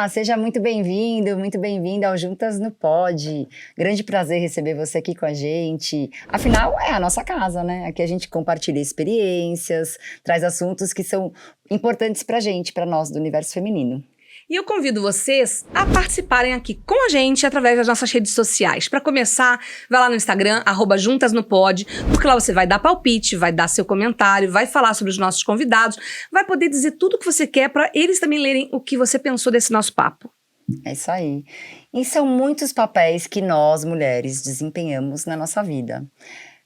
Olá, seja muito bem-vindo, muito bem-vinda ao Juntas no Pod. Grande prazer receber você aqui com a gente. Afinal, é a nossa casa, né? Aqui a gente compartilha experiências, traz assuntos que são importantes pra gente, pra nós do universo feminino. E eu convido vocês a participarem aqui com a gente através das nossas redes sociais. Para começar, vai lá no Instagram, @juntasnopod, porque lá você vai dar palpite, vai dar seu comentário, vai falar sobre os nossos convidados, vai poder dizer tudo o que você quer para eles também lerem o que você pensou desse nosso papo. É isso aí. E são muitos papéis que nós, mulheres, desempenhamos na nossa vida.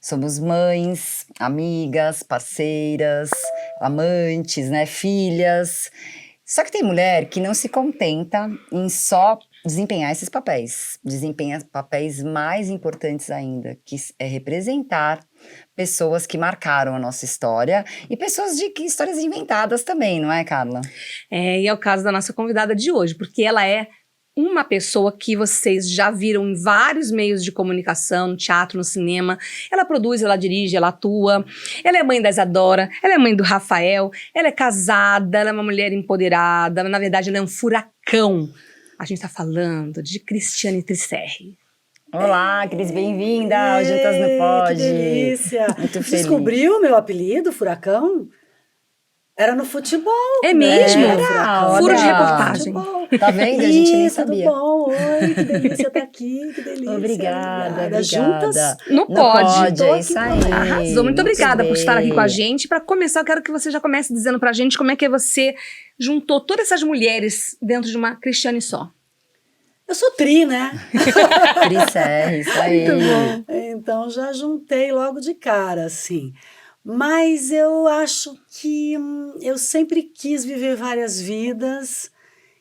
Somos mães, amigas, parceiras, amantes, né, filhas. Só que tem mulher que não se contenta em só desempenhar esses papéis. Desempenha papéis mais importantes ainda, que é representar pessoas que marcaram a nossa história e pessoas de histórias inventadas também, não é, Carla? E é o caso da nossa convidada de hoje, porque ela é uma pessoa que vocês já viram em vários meios de comunicação, no teatro, no cinema. Ela produz, ela dirige, ela atua. Ela é mãe da Isadora, ela é mãe do Rafael, ela é casada, ela é uma mulher empoderada, na verdade ela é um furacão. A gente tá falando de Cristiane Trisserri. Olá, Cris, bem-vinda ao Juntas no Pod. Que delícia. Muito feliz. Descobriu meu apelido, Furacão? Era no futebol. É mesmo? Furo de reportagem. Tá vendo? A gente nem sabia. Tudo bom? Oi, que delícia estar aqui, que delícia. Obrigada. Juntas? No Pod. É isso aí. Arrasou. Muito obrigada por estar aqui com a gente. Para começar, eu quero que você já comece dizendo pra gente como é que você juntou todas essas mulheres dentro de uma Cristiane só. Eu sou tri, né? Trisserri, isso aí. Muito bom. Então já juntei logo de cara, assim. Mas eu acho que eu sempre quis viver várias vidas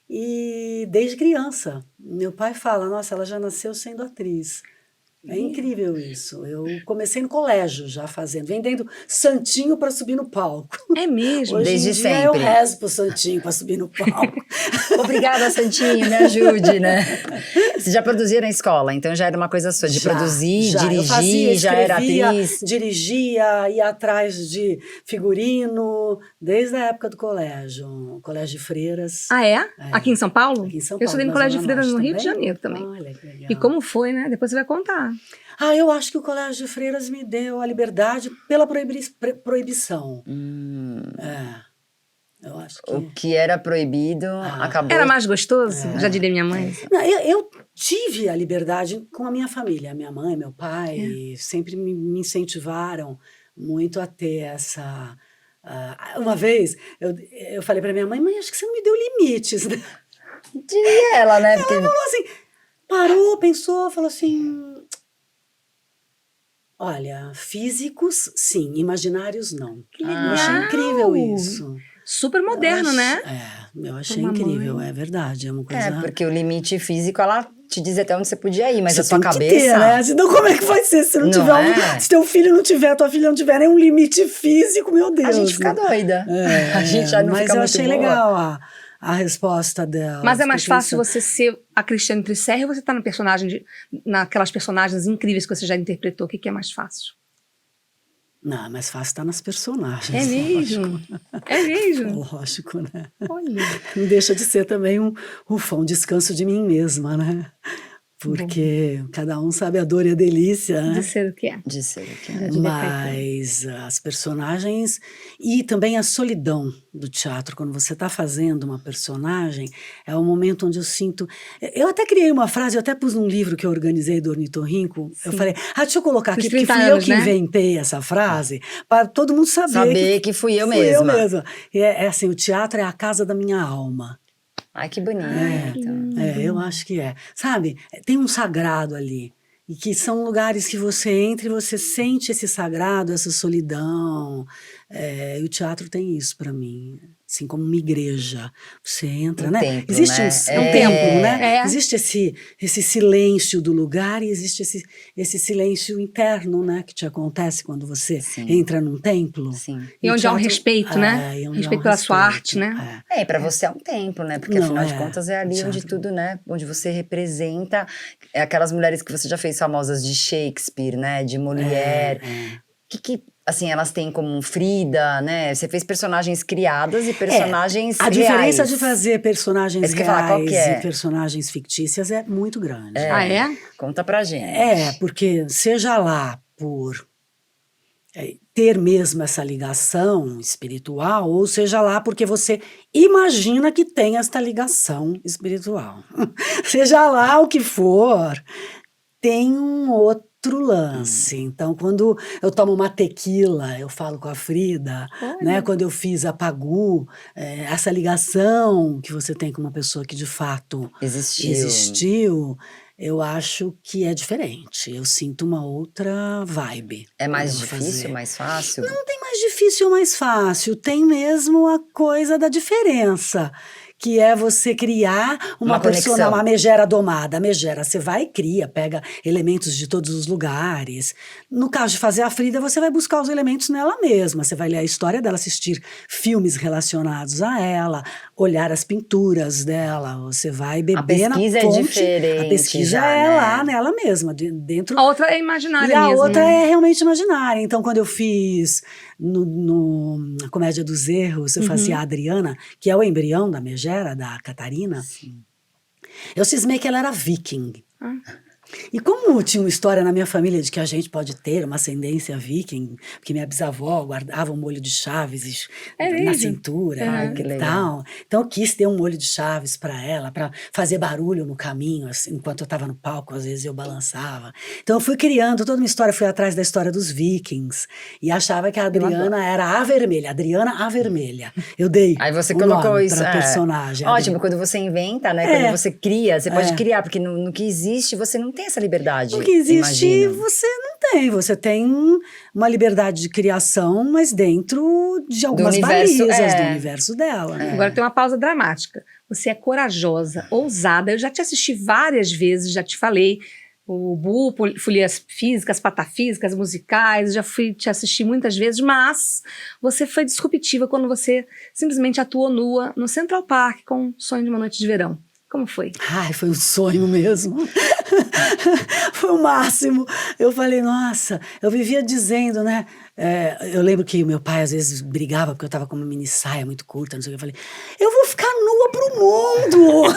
e desde criança. Meu pai fala, nossa, ela já nasceu sendo atriz. É incrível isso. Eu comecei no colégio já fazendo, vendendo santinho para subir no palco. É mesmo? Hoje Desde em dia sempre. eu rezo pro santinho para subir no palco. Obrigada, Santinho, me ajude, né? Você já produzia na escola, então já era uma coisa sua, de produzir, eu dirigir, fazia, já era escrevia, atriz. Dirigia, ia atrás de figurino, desde a época do colégio de freiras. Ah, é? Aqui em São Paulo? Aqui em São Eu Paulo, estudei no na Colégio de Zona Freiras no Norte Rio de também. Janeiro também. Olha, que legal. E como foi, né? Depois você vai contar. Eu acho que o Colégio de Freiras me deu a liberdade pela proibição. Eu acho que... O que era proibido acabou. Era mais gostoso? Já diria minha mãe. Não, eu tive a liberdade com a minha família. Minha mãe, meu pai sempre me incentivaram muito a ter essa... uma vez, eu falei para minha mãe, acho que você não me deu limites, né? Diria ela, né? Porque... Ela falou assim, parou, pensou, falou assim... Olha, físicos, sim, imaginários, não. Que legal. Eu achei incrível isso. Super moderno, né? Eu achei Uma incrível, mãe. é verdade, é uma coisa... porque o limite físico, ela te diz até onde você podia ir, mas você a sua tem que cabeça... ter, né? Senão como é que vai ser? Se não tiver se teu filho não tiver, tua filha não tiver nenhum limite físico, meu Deus. A gente fica doida. A gente já não mas fica eu muito achei boa. legal a resposta dela. Mas é mais fácil você ser a Cristiane Trisserri ou você tá no personagem naquelas personagens incríveis que você já interpretou? O que é mais fácil? Não, é mais fácil estar nas personagens. É mesmo? É mesmo? Lógico, né? Olha. Não deixa de ser também um descanso de mim mesma, né? Porque cada um sabe a dor e a delícia, né? De ser o que é. De ser o que é. Mas as personagens e também a solidão do teatro, quando você está fazendo uma personagem, é o momento onde eu sinto... Eu até criei uma frase, eu até pus num livro que eu organizei do Ornitorrinco, eu falei, deixa eu colocar aqui, porque fui eu que inventei essa frase, para todo mundo saber que fui eu fui mesma. eu mesma. E é assim, o teatro é a casa da minha alma. Ai, que bonito. Eu acho que é. Sabe, tem um sagrado ali. E que são lugares que você entra e você sente esse sagrado, essa solidão. E o teatro tem isso para mim. Assim como uma igreja. Você entra, né? Templo, Existe né? um templo, né? É. Existe esse silêncio do lugar e existe esse silêncio interno, né? Que te acontece quando você entra num templo. Sim. E onde há um respeito, né? Respeito pela sua arte, né? E para você é um templo, né? Porque afinal de contas é ali onde tudo, né? Onde você representa aquelas mulheres que você já fez famosas de Shakespeare, né? De Molière. que assim, elas têm como Frida, né? Você fez personagens criadas e personagens A reais. diferença de fazer personagens Isso que eu ia falar, qual que reais é? e personagens fictícias é muito grande. Ah, é? Conta pra gente. Porque seja lá por ter mesmo essa ligação espiritual, ou seja lá porque você imagina que tem esta ligação espiritual. Seja lá o que for, tem um outro lance. Então, quando eu tomo uma tequila, eu falo com a Frida, né? Quando eu fiz a Pagu, essa ligação que você tem com uma pessoa que de fato existiu, eu acho que é diferente. Eu sinto uma outra vibe. É mais quando eu vou difícil, fazer. mais fácil? Não tem mais difícil ou mais fácil, tem mesmo a coisa da diferença, que é você criar uma persona, uma megera domada. A megera, você vai e cria, pega elementos de todos os lugares. No caso de fazer a Frida, você vai buscar os elementos nela mesma, você vai ler a história dela, assistir filmes relacionados a ela, olhar as pinturas dela, você vai beber na fonte. A pesquisa é diferente. A pesquisa já, é né? lá nela mesma, dentro... A outra é imaginária E a mesmo. outra né? é realmente imaginária. Então, quando eu fiz na Comédia dos Erros, eu fazia a Adriana, que é o embrião da megera, da Catarina. Sim. Eu cismei que ela era viking. E como tinha uma história na minha família de que a gente pode ter uma ascendência viking, porque minha bisavó guardava um molho de chaves É na mesmo? cintura Ai, que e legal. tal. Então eu quis ter um molho de chaves para ela, para fazer barulho no caminho, assim, enquanto eu estava no palco, às vezes eu balançava. Então eu fui criando toda uma história, fui atrás da história dos vikings e achava que a Adriana era a vermelha, Adriana a vermelha. Eu dei Aí você o colocou nome isso. pra personagem. Ótimo, quando você inventa, né? Quando você cria, você pode criar, porque no que existe, você não tem essa liberdade. O que existe, imagino. você não tem. Você tem uma liberdade de criação, mas dentro de algumas universo, balizas do universo dela. Né? Agora tem uma pausa dramática. Você é corajosa, ousada. Eu já te assisti várias vezes, já te falei. O Bu, folias físicas, patafísicas, musicais, já fui te assistir muitas vezes, mas você foi disruptiva quando você simplesmente atuou nua no Central Park com Sonho de uma Noite de Verão. Como foi? Ai, foi um sonho mesmo. Foi o máximo. Eu falei, nossa, eu vivia dizendo, né? Eu lembro que meu pai às vezes brigava porque eu tava com uma mini saia muito curta, não sei o que. Eu falei, eu vou ficar nua pro mundo.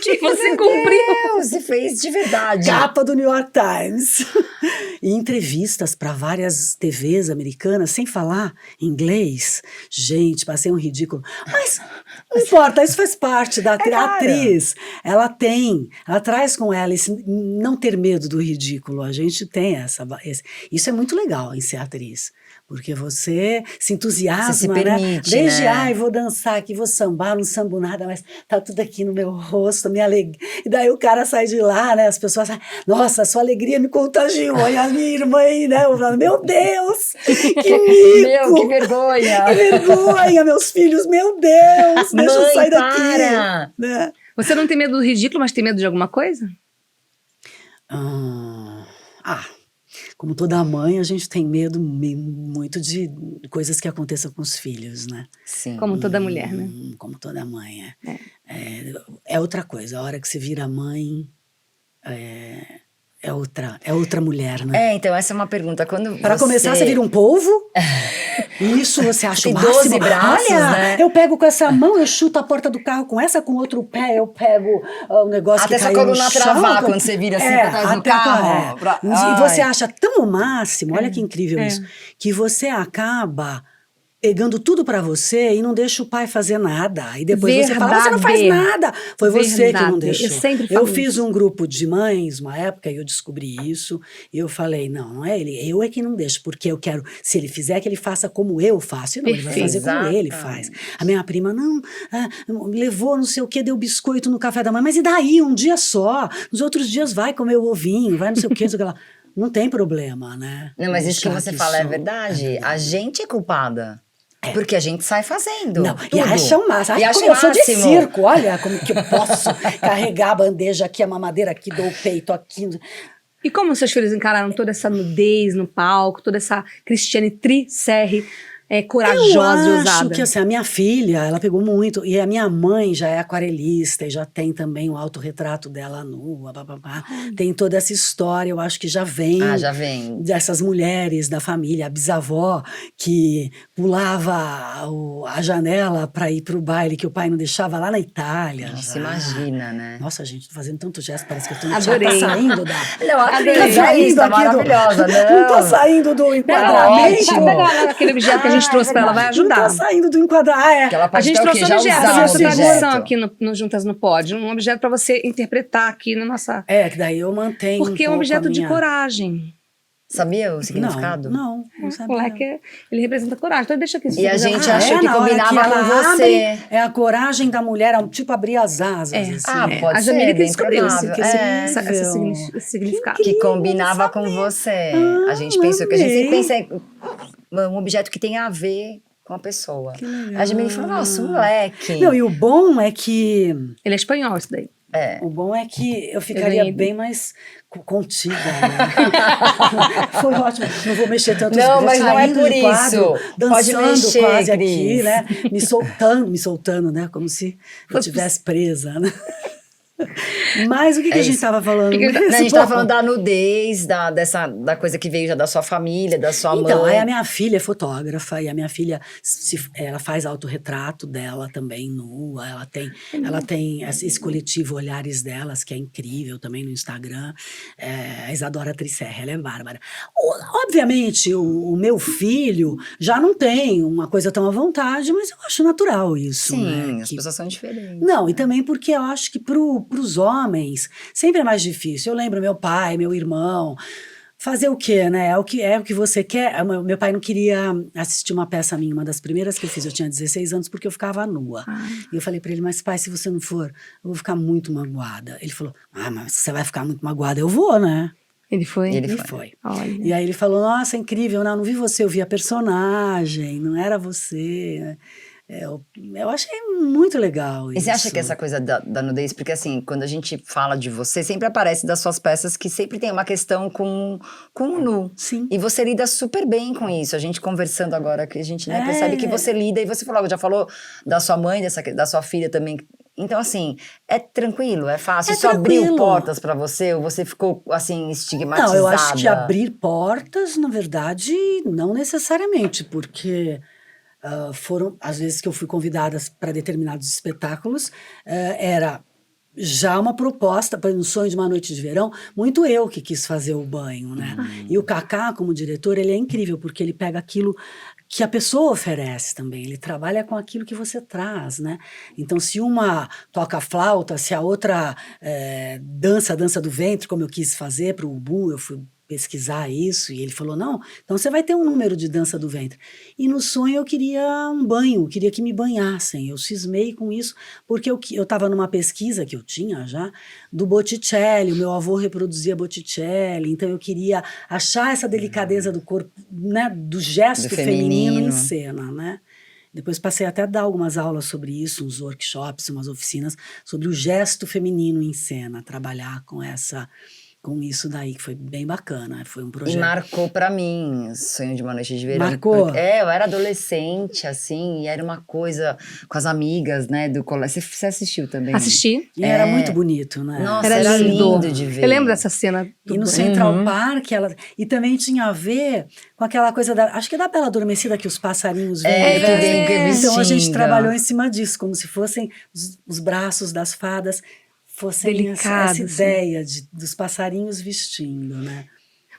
Que você cumpriu. Você fez de verdade. Capa do New York Times. E entrevistas para várias TVs americanas, sem falar inglês. Gente, passei um ridículo. Mas não importa, isso faz parte da atriz. Ela traz com ela esse não ter medo do ridículo. A gente tem isso é muito legal em ser atriz. Porque você se entusiasma, você se permite, né? Desde, né? vou dançar aqui, vou sambar, não sambo nada, mas tá tudo aqui no meu rosto, minha alegria. E daí o cara sai de lá, né? As pessoas falam, nossa, sua alegria me contagiou. E a minha irmã aí, né? Eu falo, meu Deus, que mico! Meu, que vergonha! Que vergonha, meus filhos, meu Deus! Deixa eu sair daqui. Para! Né? Você não tem medo do ridículo, mas tem medo de alguma coisa? Como toda mãe, a gente tem medo muito de coisas que aconteçam com os filhos, né? Sim. Como toda mulher, né? Como toda mãe, é outra coisa. A hora que você vira mãe, é outra mulher, né? Então essa é uma pergunta. Para começar, você vira um polvo. Isso você acha tem o máximo. 12 braços, olha, né? eu pego com essa mão, eu chuto a porta do carro com essa, com outro pé eu pego o negócio Até que sua caiu no coluna chão. travar quando você vira assim pra trás do até carro. E você acha tão o máximo, olha que incrível isso, que você acaba pegando tudo pra você e não deixa o pai fazer nada. E depois você fala, você não faz nada. Foi você que não deixou. Eu sempre falo fiz isso. um grupo de mães, uma época, e eu descobri isso. E eu falei, não é ele. Eu é que não deixo, porque eu quero, se ele fizer, que ele faça como eu faço. E não, ele vai fazer como ele faz. A minha prima, levou não sei o que, deu biscoito no café da manhã. Mas e daí? Um dia só. Nos outros dias vai comer o ovinho, vai não sei o que, não sei o que lá. Não tem problema, né? Não, mas isso que você fala é verdade. A gente é culpada. Porque a gente sai fazendo. Não, tudo. e acha o máximo. E acha Como eu sou de máximo. circo, olha como que eu posso carregar a bandeja aqui, a mamadeira aqui, dou o peito aqui. E como seus filhos encararam toda essa nudez no palco, toda essa Cristiane Tricerre? corajosa Eu e acho ousada. que assim, a minha filha, ela pegou muito, e a minha mãe já é aquarelista, e já tem também o autorretrato dela nua, papapá. Tem toda essa história, eu acho que já vem Já vem. dessas mulheres da família, a bisavó que pulava a janela para ir para o baile que o pai não deixava lá na Itália. Nossa, já. imagina, né? Nossa, gente, tô fazendo tanto gesto, parece que eu tô Adorei. tá saindo da... Não, a Adorei. Cris, é isso, tá maravilhosa, Não tá não. saindo do Pega enquadramento. lá aquele objeto que a gente trouxe pra ela, vai Não ajudar. tá saindo do enquadramento. Ah, é. Que ela A pode gente ter o trouxe quê? um Já objeto usar da o nossa objeto. tradição aqui no Juntas no Pod. Um objeto pra você interpretar aqui na nossa... É, que daí eu mantenho Porque é um pouco objeto a de minha... coragem. Sabia o significado? Não O sabia. leque, ele representa coragem. Então deixa aqui. se E você a quiser. gente Ah, achou que na hora combinava ela com você. abre, é a coragem da mulher, tipo abrir as asas, assim. Pode a ser, Jamile que bem descobriu esse, provável. esse significado. Que combinava com você. A gente pensou que a gente sempre pensa em um objeto que tem a ver com a pessoa. Que legal. A Jamile falou, nossa, um leque. Não, e o bom é que... Ele é espanhol, isso daí. O bom é que eu ficaria ganhei. bem mais contida, né? Foi ótimo. Não vou mexer tanto. Não, vou mas não é saindo por de quadro, isso. dançando Pode mexer, quase Cris. aqui, né? Me soltando, né? Como se eu estivesse presa, né? Mas o que a gente estava falando? A gente estava falando da nudez, da coisa que veio já da sua família, da sua Então, mãe. aí a minha filha é fotógrafa e a minha filha ela faz autorretrato dela também nua. Ela tem esse coletivo Olhares Delas, que é incrível também no Instagram. A Isadora Trisserra, ela é bárbara. Obviamente, o meu filho já não tem uma coisa tão à vontade, mas eu acho natural isso. Sim, né? as pessoas são diferentes. Não, e também porque eu acho que pros homens sempre é mais difícil. Eu lembro meu pai, meu irmão, fazer o quê, né? É o que você quer. Meu pai não queria assistir uma peça minha, uma das primeiras que eu fiz, eu tinha 16 anos, porque eu ficava nua. E eu falei pra ele, mas pai, se você não for, eu vou ficar muito magoada. Ele falou, mas você vai ficar muito magoada, eu vou, né? Ele foi? Ele foi. Olha. E aí ele falou, nossa, incrível, não vi você, eu vi a personagem, não era você. Eu achei muito legal isso. E você acha que essa coisa da nudez, porque assim, quando a gente fala de você, sempre aparece das suas peças que sempre tem uma questão com o nu. Sim. E você lida super bem com isso. A gente conversando agora, que a gente percebe que você lida, e você já falou da sua mãe, da sua filha também. Então, assim, é tranquilo, é fácil? Isso abriu portas pra você? Ou você ficou, assim, estigmatizada? Não, eu acho que abrir portas, na verdade, não necessariamente, porque... foram, às vezes que eu fui convidada para determinados espetáculos, era já uma proposta, para No Sonho de uma Noite de Verão, muito eu que quis fazer o banho, né? E o Kaká, como diretor, ele é incrível, porque ele pega aquilo que a pessoa oferece também, ele trabalha com aquilo que você traz, né? Então, se uma toca flauta, se a outra dança do ventre, como eu quis fazer para o Ubu, eu fui pesquisar isso, e ele falou, não, então você vai ter um número de dança do ventre. E no sonho eu queria um banho, queria que me banhassem, eu cismei com isso, porque eu estava numa pesquisa que eu tinha já, do Botticelli, o meu avô reproduzia Botticelli, então eu queria achar essa delicadeza do corpo, né, do gesto feminino em cena, né? Depois passei até a dar algumas aulas sobre isso, uns workshops, umas oficinas, sobre o gesto feminino em cena, trabalhar com isso daí, que foi bem bacana, foi um projeto. E marcou pra mim Sonho de uma Noite de Verão. Marcou? Eu era adolescente, assim, e era uma coisa com as amigas, né, do colégio. Você assistiu também? Assisti. E era muito bonito, né? Nossa, Era lindo. lindo de ver. Eu lembro dessa cena. E no Central Park, e também tinha a ver com aquela coisa acho que é da Bela Adormecida que os passarinhos vêm. que vem Então a gente vestindo. trabalhou em cima disso, como se fossem os braços das fadas, fossem Delicados, essa ideia dos passarinhos vestindo, né?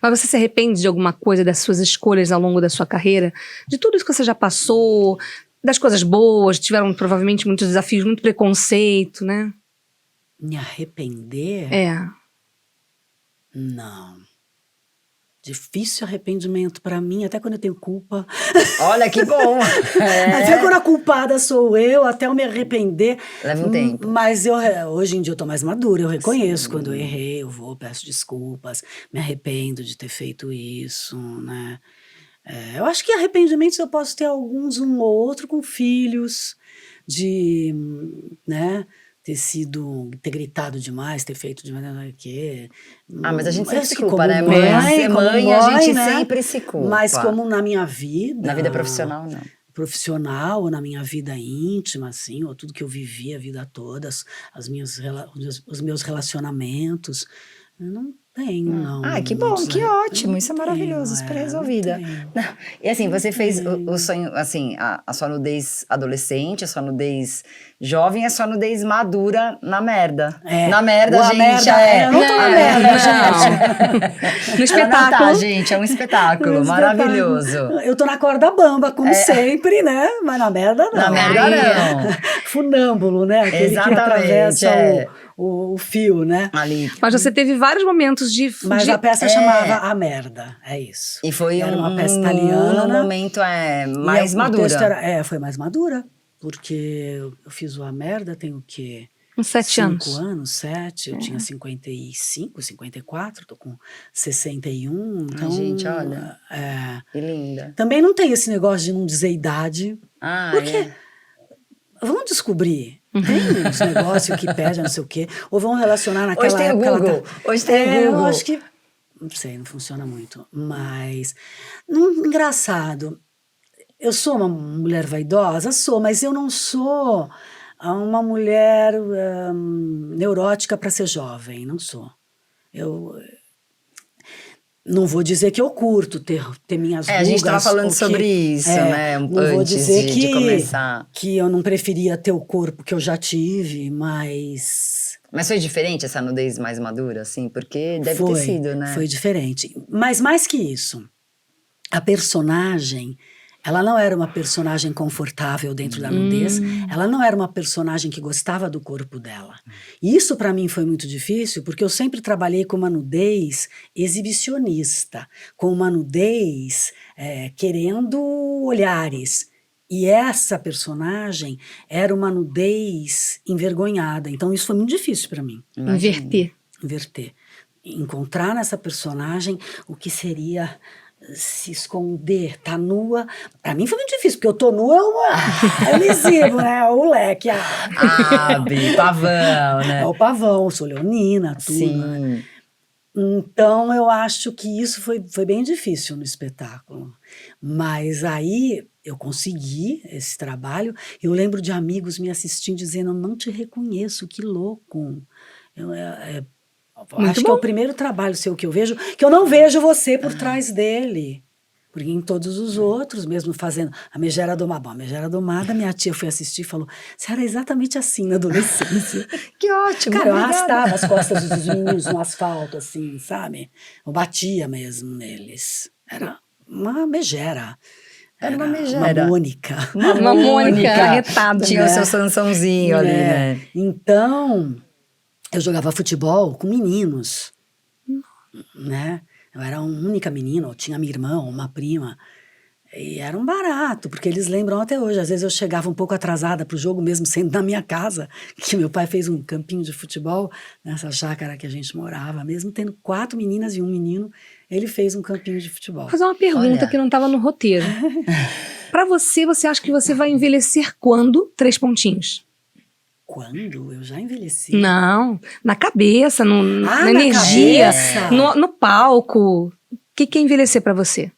Mas você se arrepende de alguma coisa das suas escolhas ao longo da sua carreira? De tudo isso que você já passou, das coisas boas, tiveram provavelmente muitos desafios, muito preconceito, né? Me arrepender? Não. Difícil arrependimento pra mim, até quando eu tenho culpa. Olha que bom! Até quando a culpada sou eu, até eu me arrepender. Leva um tempo. Mas hoje em dia eu tô mais madura, eu reconheço quando eu errei, eu vou, peço desculpas, me arrependo de ter feito isso, né? Eu acho que arrependimentos eu posso ter alguns, um ou outro com filhos, né? ter gritado demais, ter feito demais, não sei o quê. Ah, mas a gente sempre Acho se que culpa, como né? mãe, como Mãe, a mãe, gente né? sempre se culpa. Mas como na minha vida... Na vida profissional, não. Profissional, ou na minha vida íntima, assim, ou tudo que eu vivi a vida toda, os meus relacionamentos, eu não tenho, não. Ah, que bom, que ótimo, isso é Não maravilhoso, tenho, super não resolvida. tenho. Não, e assim, você fez o tenho. sonho, assim, a sua nudez adolescente, a sua nudez jovem, a sua nudez madura na merda. É, Na merda, ou a gente, merda, eu não tô na merda, No Ela espetáculo. não tá, gente, é um espetáculo Um maravilhoso. Eu tô na corda bamba, como sempre, né? Mas na merda não. Na merda, Ai, não. Funâmbulo, né? Aquele que Exatamente, atravessa é. o fio, né? Ali. Mas você teve vários momentos de... Mas a peça chamava A Merda, é isso. E foi Era uma peça um italiana. momento mais O madura. texto era, foi mais madura, porque eu fiz o A Merda, tem o quê? Uns 7 anos. 5 anos, 7, eu tinha 55, 54, tô com 61, então... gente, olha. é, Que linda. também não tem esse negócio de não dizer idade, Ah, porque vamos descobrir. Tem uns negócios que pedem não sei o quê, ou vão relacionar naquela Hoje tem o época... ela Google, hoje tem o eu Google. acho que... Não sei, não funciona muito, mas... engraçado, eu sou uma mulher vaidosa? Sou, mas eu não sou uma mulher neurótica para ser jovem, não sou. Eu não vou dizer que eu curto ter minhas rugas. A gente estava falando ou que- sobre isso, né? Não vou Antes dizer de começar. que eu não preferia ter o corpo que eu já tive, mas... Mas foi diferente essa nudez mais madura, assim? Porque deve ter sido, né? Foi diferente. Mas mais que isso, a personagem, ela não era uma personagem confortável dentro da nudez, ela não era uma personagem que gostava do corpo dela. E isso para mim foi muito difícil, porque eu sempre trabalhei com uma nudez exibicionista, com uma nudez querendo olhares. E essa personagem era uma nudez envergonhada. Então isso foi muito difícil para mim. Inverter. Encontrar nessa personagem o que seria se esconder, tá nua. Pra mim foi muito difícil, porque eu tô nua, eu me exibo, né? O leque, pavão, né? É o pavão, sou leonina, tudo. Sim. Então eu acho que isso foi bem difícil no espetáculo. Mas aí eu consegui esse trabalho. Eu lembro de amigos me assistindo dizendo: eu não te reconheço, que louco. Acho que é o primeiro trabalho seu que eu vejo, que eu não vejo você por trás dele. Porque em todos os outros, mesmo fazendo a Megera Domada. Bom, a Megera Domada, minha tia foi assistir e falou: você era exatamente assim na adolescência. Que ótimo. Cara, eu obrigada. arrastava as costas dos meninos no asfalto, assim, sabe? Eu batia mesmo neles. Era uma megera. Era uma megera. Uma Mônica. Uma Mônica arretada. Tinha o seu Sansãozinho ali, né? Então, eu jogava futebol com meninos, né? Eu era uma única menina, eu tinha minha irmã, uma prima, e era um barato, porque eles lembram até hoje. Às vezes eu chegava um pouco atrasada pro jogo, mesmo sendo na minha casa, que meu pai fez um campinho de futebol nessa chácara que a gente morava, mesmo tendo 4 meninas e 1 menino, ele fez um campinho de futebol. Vou fazer uma pergunta que não estava no roteiro. Pra você acha que você vai envelhecer quando? 3 pontinhos. Quando? Eu já envelheci. Não, na cabeça, na na energia, cabeça. no palco. O que é envelhecer pra você?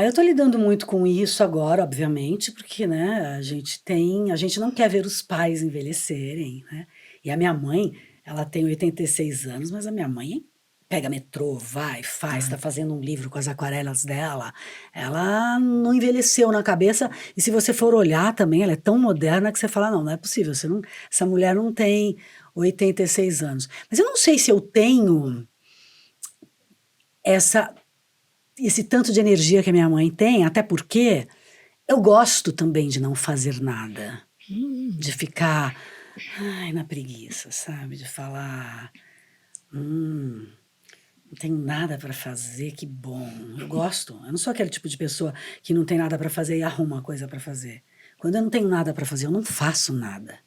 Eu tô lidando muito com isso agora, obviamente, porque, né, a gente não quer ver os pais envelhecerem, né? E a minha mãe, ela tem 86 anos, mas a minha mãe pega metrô, vai, faz, tá fazendo um livro com as aquarelas dela. Ela não envelheceu na cabeça, e se você for olhar também, ela é tão moderna que você fala: não é possível, essa mulher não tem 86 anos. Mas eu não sei se eu tenho esse tanto de energia que a minha mãe tem, até porque eu gosto também de não fazer nada. De ficar na preguiça, sabe? De falar: não tenho nada para fazer, que bom. Eu gosto. Eu não sou aquele tipo de pessoa que não tem nada para fazer e arruma uma coisa para fazer. Quando eu não tenho nada para fazer, eu não faço nada.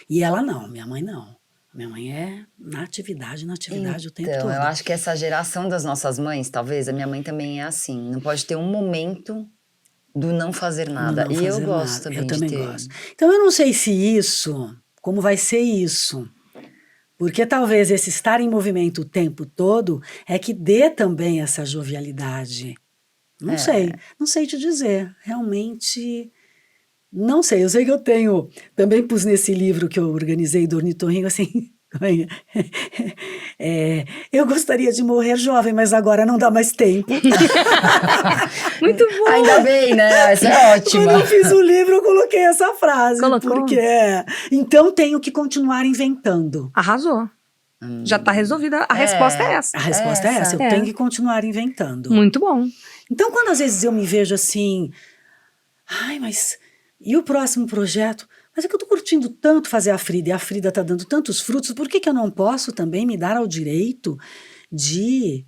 E ela não, minha mãe não. Minha mãe é na atividade o tempo todo. Eu acho que essa geração das nossas mães, talvez, a minha mãe também é assim. Não pode ter um momento do não fazer nada. Não E eu fazer gosto nada. também Eu de também ter. gosto. Então eu não sei se isso, como vai ser isso. Porque talvez esse estar em movimento o tempo todo é que dê também essa jovialidade. Não sei, não sei te dizer. Realmente, não sei. Eu sei que eu tenho, também pus nesse livro que eu organizei do Ornitorrinco, assim, eu gostaria de morrer jovem, mas agora não dá mais tempo. Muito bom. Ainda bem, né? Essa é ótima. Quando eu fiz o livro, eu coloquei essa frase. Colocou? Porque então tenho que continuar inventando. Arrasou. Já tá resolvida. A resposta é essa. A resposta é essa, eu É. tenho que continuar inventando. Muito bom. Então, quando às vezes eu me vejo assim, ai, mas e o próximo projeto? Mas é que eu tô curtindo tanto fazer a Frida, e a Frida tá dando tantos frutos, por que que eu não posso também me dar ao direito de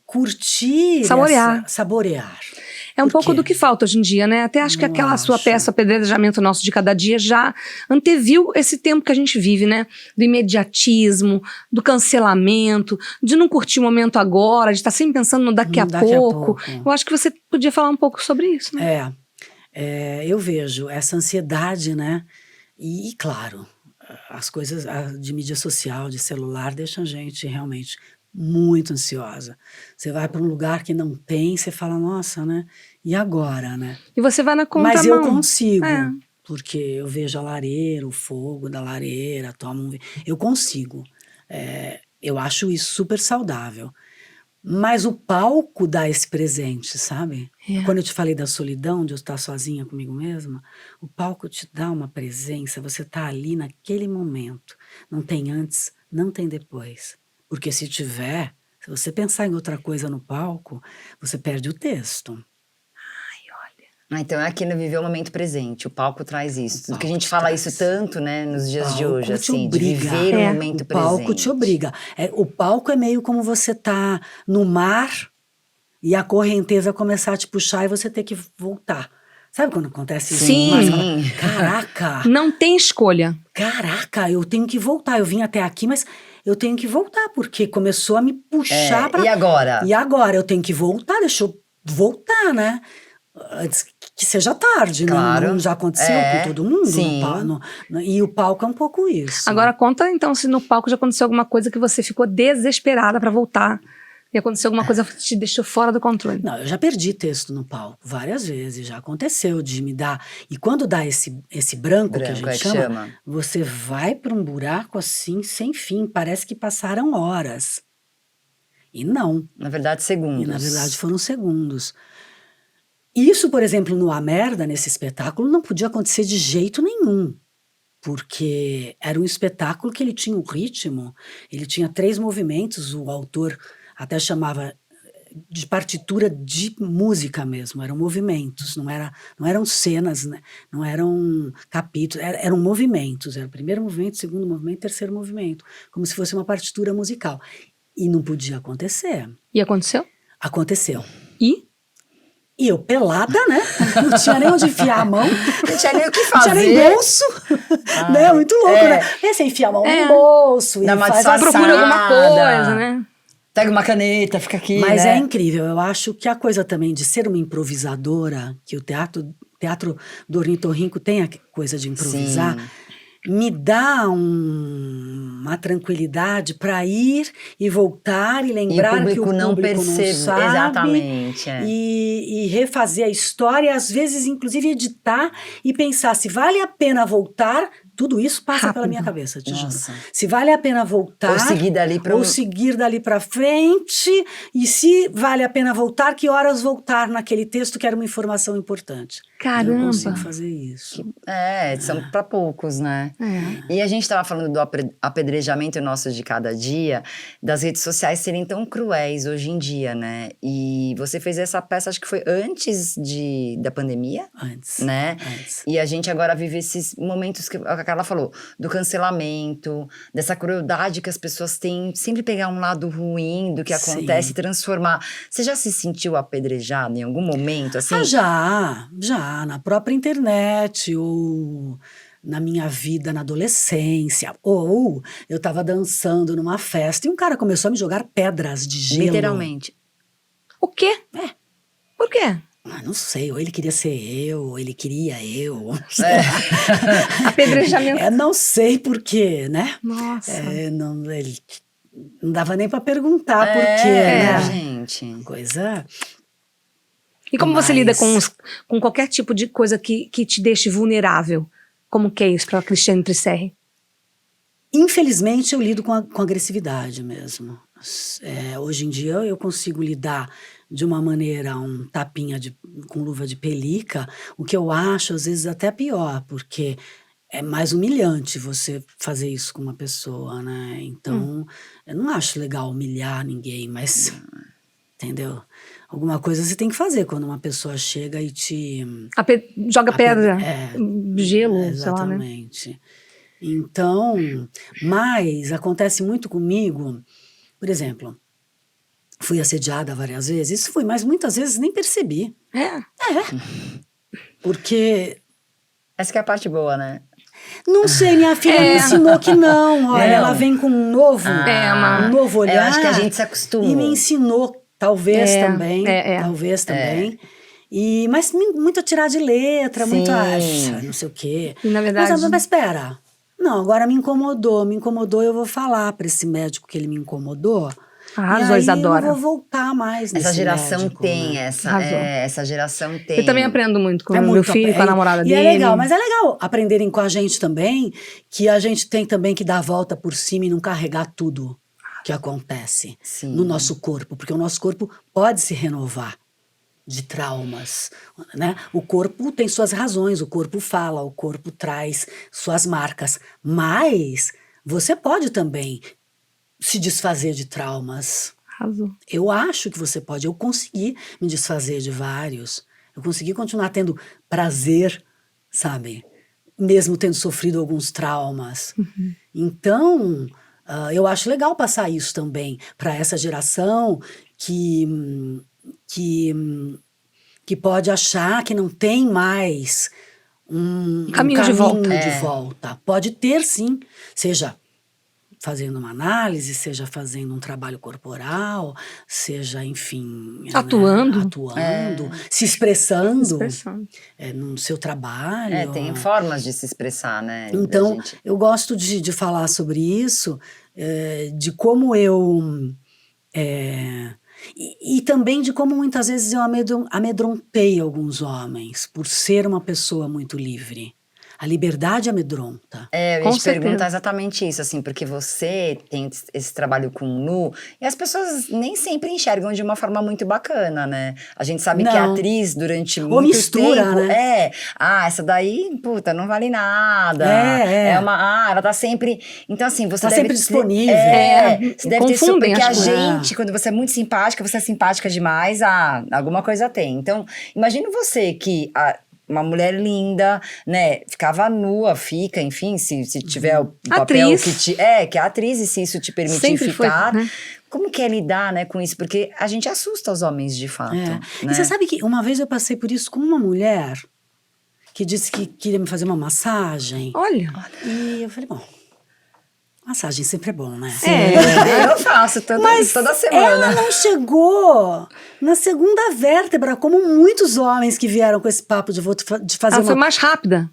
curtir, Saborear. saborear? É um Por pouco quê? do que falta hoje em dia, né? Até acho que Eu aquela sua acho. peça, Apedrejamento Nosso de Cada Dia, já anteviu esse tempo que a gente vive, né? Do imediatismo, do cancelamento, de não curtir o momento agora, de estar sempre pensando no daqui a pouco. Eu acho que você podia falar um pouco sobre isso, né? Eu vejo essa ansiedade, né? E claro, as coisas de mídia social, de celular, deixam a gente realmente muito ansiosa. Você vai para um lugar que não tem, você fala, nossa, né? E agora, né? E você vai na contramão. Mas eu consigo, É. porque eu vejo a lareira, o fogo da lareira, tomo eu consigo. Eu acho isso super saudável. Mas o palco dá esse presente, sabe? É. Quando eu te falei da solidão, de eu estar sozinha comigo mesma, o palco te dá uma presença, você tá ali naquele momento. Não tem antes, não tem depois. Porque se tiver, se você pensar em outra coisa no palco, você perde o texto. Então é aquilo, viver o momento presente. O palco traz isso. Tudo que a gente te fala traz. isso tanto, né, nos dias de palco hoje, te assim, de obriga. viver o É. momento O palco presente. te obriga. O palco é meio como você tá no mar e a correnteza começar a te puxar e você ter que voltar. Sabe quando acontece isso? Sim. No mar, você fala, caraca, Não tem escolha. caraca, eu tenho que voltar. Eu vim até aqui, mas eu tenho que voltar, porque começou a me puxar pra... E agora? E agora? Eu tenho que voltar, deixa eu voltar, né? Antes que seja tarde, Claro. Não já aconteceu com todo mundo. Sim. E o palco é um pouco isso. Agora conta então se no palco já aconteceu alguma coisa que você ficou desesperada pra voltar. E aconteceu alguma coisa que te deixou fora do controle. Não, eu já perdi texto no palco várias vezes, já aconteceu de me dar. E quando dá esse branco que a gente chama, você vai para um buraco assim, sem fim, parece que passaram horas. E não. Na verdade, segundos. E na verdade foram segundos. Isso, por exemplo, no A Merda, nesse espetáculo, não podia acontecer de jeito nenhum. Porque era um espetáculo que ele tinha um ritmo, ele tinha 3 movimentos, o autor até chamava de partitura de música mesmo, eram movimentos, não eram cenas, né? Não eram capítulos, eram movimentos, era o primeiro movimento, segundo movimento, terceiro movimento, como se fosse uma partitura musical. E não podia acontecer. E aconteceu? Aconteceu. E eu pelada, né? Não tinha nem onde enfiar a mão. Não tinha nem o que Não fazer. tinha nem bolso. Né? Muito louco, né? Aí você enfia a mão no bolso e Dá uma faz assim. procura alguma coisa, né? Pega uma caneta, fica aqui, Mas né? é incrível. Eu acho que a coisa também de ser uma improvisadora, que o teatro do Ornitorrinco tem a coisa de improvisar, me dá uma tranquilidade para ir e voltar e lembrar que o público não sabe. Exatamente. E refazer a história, às vezes, inclusive, editar e pensar se vale a pena voltar. Tudo isso passa pela minha cabeça, te juro. Se vale a pena voltar. Ou seguir dali para frente. E se vale a pena voltar, que horas voltar naquele texto que era uma informação importante. Caramba. Eu consigo fazer isso. São para poucos, né? E a gente estava falando do apedrejamento nosso de cada dia, das redes sociais serem tão cruéis hoje em dia, né? E você fez essa peça, acho que foi antes da pandemia? Antes. Né? Antes. E a gente agora vive esses momentos que a Carla falou, do cancelamento, dessa crueldade que as pessoas têm, sempre pegar um lado ruim do que acontece e transformar. Você já se sentiu apedrejada em algum momento, assim? Já, na própria internet, ou na minha vida na adolescência, ou eu tava dançando numa festa e um cara começou a me jogar pedras de gelo. Literalmente. O quê? Por quê? Não sei, ou ele queria ser eu, ou ele queria eu. Apedrejamento. Não sei por quê, né? Nossa. Ele não dava nem para perguntar por quê, né? Gente. Coisa... E como você lida com qualquer tipo de coisa que te deixe vulnerável? Como que é isso para Cristiane Trisserri? Infelizmente, eu lido com agressividade mesmo. Hoje em dia, eu consigo lidar de uma maneira, um tapinha com luva de pelica, o que eu acho, às vezes, até pior, porque é mais humilhante você fazer isso com uma pessoa, né? Então, eu não acho legal humilhar ninguém, mas... Entendeu? Alguma coisa você tem que fazer quando uma pessoa chega e te... Joga pedra, gelo, sei lá, né? Exatamente. Então, mas acontece muito comigo, por exemplo, fui assediada várias vezes, isso fui, mas muitas vezes nem percebi. Porque... Essa que é a parte boa, né? Não sei, minha filha me ensinou que não. Olha, ela vem com um novo olhar. Eu acho que a gente se acostuma. E me ensinou, talvez também. Mas muito tirar de letra, muito não sei o quê. E, na verdade... Mas espera. Não, agora me incomodou, eu vou falar para esse médico que ele me incomodou. Arrasou, Isadora. Eu não vou voltar mais nesse Essa geração médico, tem, né? essa geração tem. Eu também aprendo muito com o meu filho, com a namorada dele. E é legal, mas é legal aprenderem com a gente também, que a gente tem também que dar a volta por cima e não carregar tudo que acontece no nosso corpo, porque o nosso corpo pode se renovar de traumas, né? O corpo tem suas razões, o corpo fala, o corpo traz suas marcas, mas você pode também se desfazer de traumas. Arrasou. Eu acho que você pode. Eu consegui me desfazer de vários. Eu consegui continuar tendo prazer, sabe? Mesmo tendo sofrido alguns traumas. Então, eu acho legal passar isso também para essa geração que pode achar que não tem mais um caminho de volta. Pode ter, sim. Seja fazendo uma análise, seja fazendo um trabalho corporal, seja, enfim... Atuando. Se expressando. No seu trabalho. Tem formas de se expressar, né? Então, eu gosto de falar sobre isso, de como eu... E também de como muitas vezes eu amedrontei alguns homens por ser uma pessoa muito livre. A liberdade amedronta. Eu ia te perguntar exatamente isso, assim, porque você tem esse trabalho com nu, e as pessoas nem sempre enxergam de uma forma muito bacana, né? A gente sabe que a atriz, durante muito tempo... né? Essa daí, puta, não vale nada. Ela tá sempre... Então, assim, você deve sempre disponível. Você deve ter super... Porque a gente, quando você é muito simpática, você é simpática demais, alguma coisa tem. Então, imagina você que... uma mulher linda, né, ficava nua, enfim, se tiver o papel que é atriz, e se isso te permitir sempre ficar, foi, né? Como que é lidar, né, com isso? Porque a gente assusta os homens de fato. Né? E você sabe que uma vez eu passei por isso com uma mulher que disse que queria me fazer uma massagem. Olha. E eu falei, bom, massagem sempre é bom, né? Eu faço toda semana. Ela não chegou na segunda vértebra, como muitos homens que vieram com esse papo de fazer Ela foi mais rápida.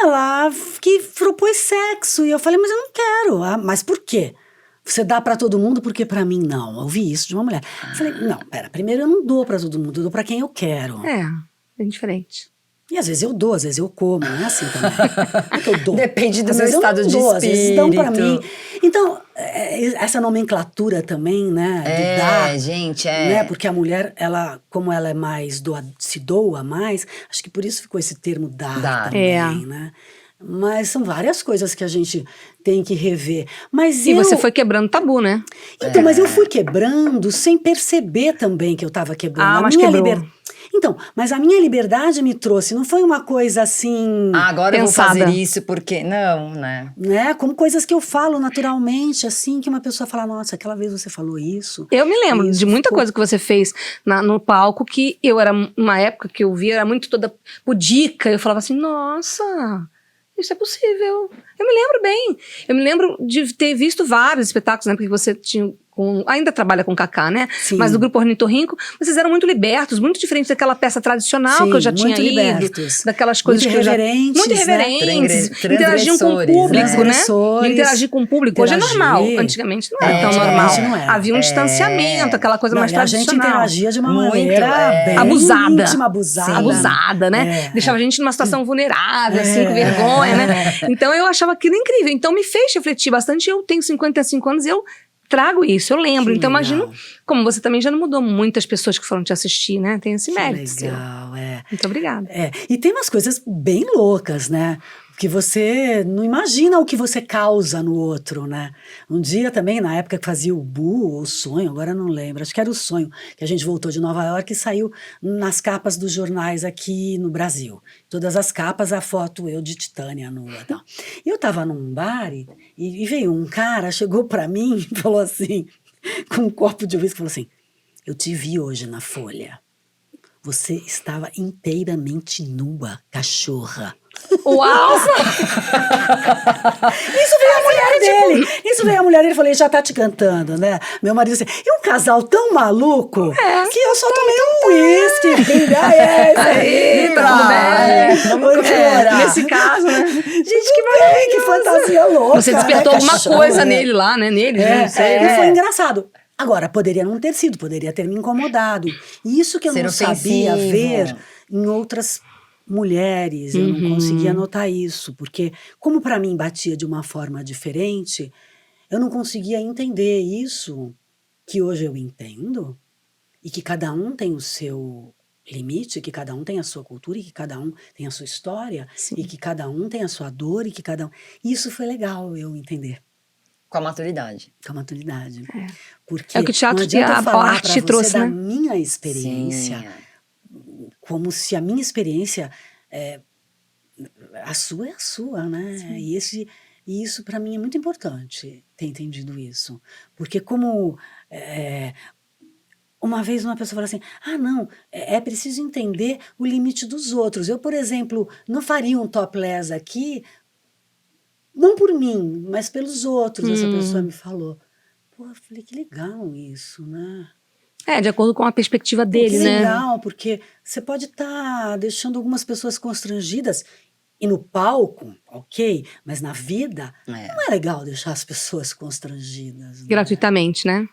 Ela que propôs sexo. E eu falei, mas eu não quero. Mas por quê? Você dá pra todo mundo, porque pra mim não. Eu ouvi isso de uma mulher. Eu falei, não, primeiro eu não dou pra todo mundo, eu dou pra quem eu quero. É diferente. E às vezes eu dou, às vezes eu como, não é assim também. Não é que eu dou. Depende do às meu vezes estado de espírito. Às vezes dão pra mim. Então, essa nomenclatura também, né, do dar. Gente, né, porque a mulher, como ela é mais, se doa mais, acho que por isso ficou esse termo dar também, né. Mas são várias coisas que a gente tem que rever. Mas você foi quebrando tabu, né? Então, mas eu fui quebrando sem perceber também que eu estava quebrando. Mas quebrou. Então, mas a minha liberdade me trouxe, não foi uma coisa assim... agora pensada. Eu vou fazer isso porque... Não, né? Como coisas que eu falo naturalmente, assim, que uma pessoa fala, nossa, aquela vez você falou isso. Eu me lembro de muita coisa que você fez no palco, que eu era, uma época que eu via, era muito toda pudica, eu falava assim, nossa... Isso é possível. Eu me lembro bem. Eu me lembro de ter visto vários espetáculos, né? Porque você tinha ainda trabalha com Cacá, né? Sim. Mas do grupo Ornitorrinco, vocês eram muito libertos, muito diferentes daquela peça tradicional Sim, que eu já tinha muito ido. libertos. Daquelas coisas Muito que eu já... irreverentes, Muito né? irreverentes. Interagiam com o Transgressores, público, né? né? Transgressores. Interagir com o público. Hoje é Interagir. normal. Antigamente não era tão Antigamente normal. não era. Havia um distanciamento, aquela coisa Não, mais e a gente tradicional. interagia de uma Muito, maneira bem Abusada. íntima, abusada. Abusada, né? É. Deixava a gente numa situação vulnerável, assim, É. com vergonha, né? Então eu achava aquilo incrível. Então me fez refletir bastante. Eu tenho 55 anos e eu trago isso, eu lembro. Que Então legal. imagino, como você também já não mudou muitas pessoas que foram te assistir, né? Tem esse Que mérito seu. legal, é. Muito obrigada. É, e tem umas coisas bem loucas, né? Que você não imagina o que você causa no outro, né? Um dia também, na época que fazia o Bu, ou o Sonho, agora eu não lembro, acho que era o Sonho, que a gente voltou de Nova York e saiu nas capas dos jornais aqui no Brasil. Todas as capas, a foto eu de Titânia nua e tal. E eu tava num bar e veio um cara, chegou pra mim e falou assim, com um copo de uísque, falou assim, eu te vi hoje na Folha. Você estava inteiramente nua, cachorra. Uau! Isso veio a mulher dele. Isso veio a mulher dele. Eu falei, já tá te cantando, né? Meu marido assim, e um casal tão maluco que eu só tomei um uísque. Filha, é isso aí. Tudo Tá. bem. Vamos comemorar. Nesse caso, né? Gente, que fantasia louca. Você despertou né? alguma Cachorro, coisa né? nele lá, né? Nele, É, não sei. e foi engraçado. Agora, poderia não ter sido, poderia ter me incomodado. E isso que eu Ser não sabia ofensivo. ver em outras mulheres, eu não conseguia notar isso, porque como para mim batia de uma forma diferente, eu não conseguia entender isso que hoje eu entendo, e que cada um tem o seu limite, que cada um tem a sua cultura, e que cada um tem a sua história, Sim. e que cada um tem a sua dor, e que cada um... Isso foi legal eu entender. Com a maturidade. Com a maturidade. É. Porque É o que o teatro não adianta e a falar arte pra você trouxe, da né? minha experiência, Sim. como se a minha experiência, a sua é a sua, né? E isso para mim é muito importante, ter entendido isso. Porque como... uma vez uma pessoa falou assim, não, é preciso entender o limite dos outros. Eu, por exemplo, não faria um topless aqui, não por mim, mas pelos outros, essa pessoa me falou. Pô, eu falei, que legal isso, né? É, de acordo com a perspectiva dele, que né? legal, porque você pode estar deixando algumas pessoas constrangidas, e no palco, ok, mas na vida, não é legal deixar as pessoas constrangidas. Né? Gratuitamente, né?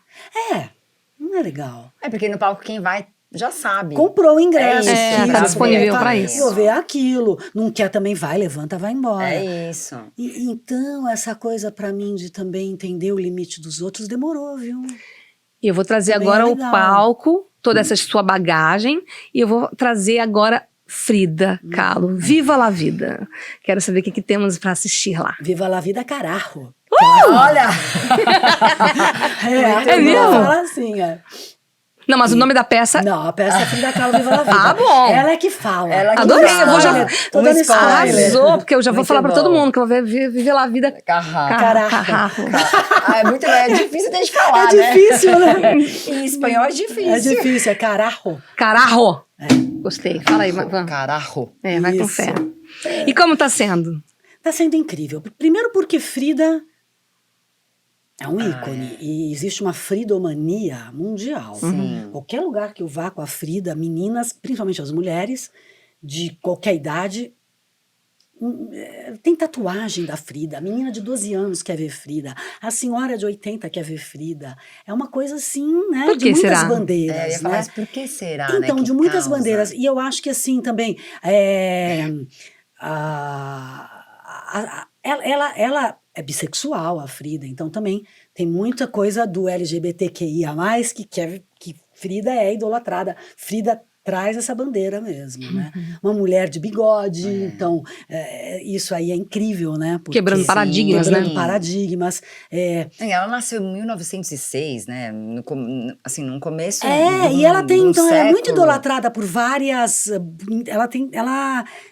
Não é legal. É porque no palco quem vai já sabe. Comprou o ingresso, É, tá disponível pra isso. Vou ver aquilo. Não quer também, vai, levanta, vai embora. É isso. E, então, essa coisa pra mim de também entender o limite dos outros demorou, viu? E eu vou trazer Também agora é o legal. palco, toda essa sua bagagem, e eu vou trazer agora Frida Kahlo. Viva la vida! Quero saber o que temos pra assistir lá. Viva la vida, carajo. Olha! É mesmo? Fala assim, Não, mas o nome da peça... Não, a peça é Frida Kahlo, Viva la vida. Ah, bom. Ela é que fala. Ela que Adorei, fala. eu vou já... Tô dando spoiler. Arrasou, porque eu já vou Muito falar pra bom. todo mundo que eu vou viver la vida... Carraco. Caraca. É muito é difícil de falar, É né? difícil, né? Em espanhol é difícil. É difícil, é carajo. Carajo! Gostei. Fala aí, Van. Carajo. Vai com Isso. fé. E como tá sendo? Tá sendo incrível. Primeiro porque Frida é um ícone. E existe uma fridomania mundial. Sim. Qualquer lugar que eu vá com a Frida, meninas, principalmente as mulheres, de qualquer idade, tem tatuagem da Frida. A menina de 12 anos quer ver Frida. A senhora de 80 quer ver Frida. É uma coisa assim, né? Por De que muitas será? bandeiras, Eu ia falar né? isso, por que será, Então, né? de que muitas causa? bandeiras. E eu acho que assim também, ela é bissexual, a Frida, então também tem muita coisa do LGBTQIA+, que Frida é idolatrada. Frida traz essa bandeira mesmo, né? Uma mulher de bigode, então isso aí é incrível, né? Porque, Quebrando paradigmas, quebrando né? paradigmas. Ela nasceu em 1906, né? Assim, no começo E ela tem, então, ela é muito século. idolatrada por várias.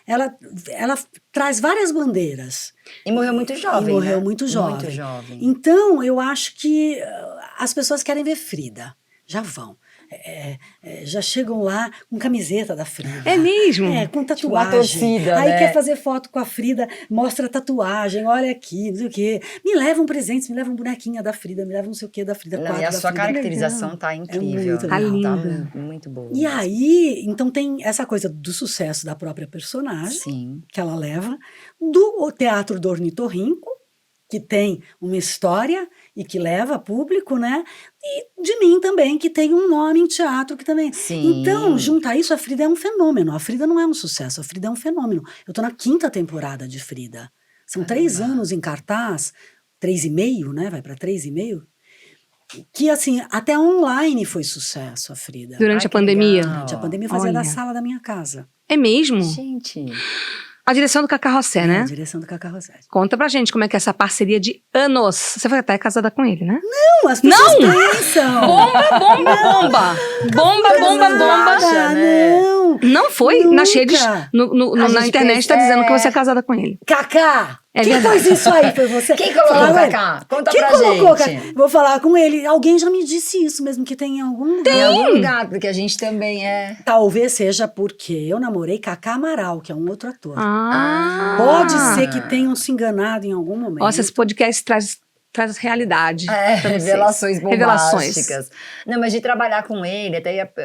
Ela traz várias bandeiras. E morreu muito jovem, E morreu né? muito jovem. Muito jovem. Então, eu acho que as pessoas querem ver Frida. já vão. Já chegam lá com camiseta da Frida. É mesmo? Com Tipo uma tatuagem. torcida, Aí né? quer fazer foto com a Frida, mostra a tatuagem, olha aqui, não sei o quê. Me levam presentes, me levam bonequinha da Frida, me levam não sei o quê da Frida, Não, quadro e a da sua Frida. caracterização tá incrível. muito Tá legal. linda. Muito boa. E aí, então tem essa coisa do sucesso da própria personagem, Sim. que ela leva, do teatro do Ornitorrinco, que tem uma história e que leva público, né? E de mim também, que tem um nome em teatro que também. Sim. Então, junto a isso, a Frida é um fenômeno. A Frida não é um sucesso, a Frida é um fenômeno. Eu tô na 5ª temporada de Frida. São 3 Caramba. anos em cartaz, 3,5, né? Vai para 3,5. Que, assim, até online foi sucesso a Frida. Durante Ai, a que pandemia. legal. Durante a pandemia eu fazia da Olha. sala da minha casa. É mesmo? Gente. A direção do Cacá Rossé, A né? direção do Cacá Rossetti. Conta pra gente como é que é essa parceria de anos. Você foi até casada com ele, né? Não, as pessoas pensam. Bomba, bomba, bomba! Bomba, bomba, bomba! acha, né? Não. Não foi? Nunca. Nas redes, A na gente internet pensa- tá dizendo que é. você é casada com ele. Cacá! É Quem verdade. fez isso aí? Foi você? Quem colocou, Fala, ué. Cacá? Conta Quem pra colocou, gente. Cacá? Vou falar com ele. Alguém já me disse isso mesmo, que tem em algum lugar. Em algum lugar, porque a gente também é... Talvez seja porque eu namorei Cacá Amaral, que é um outro ator. Ah! Pode ser que tenham se enganado em algum momento. Nossa, esse podcast traz realidade. pra vocês. Revelações Revelações. bombásticas. Não, mas de trabalhar com ele,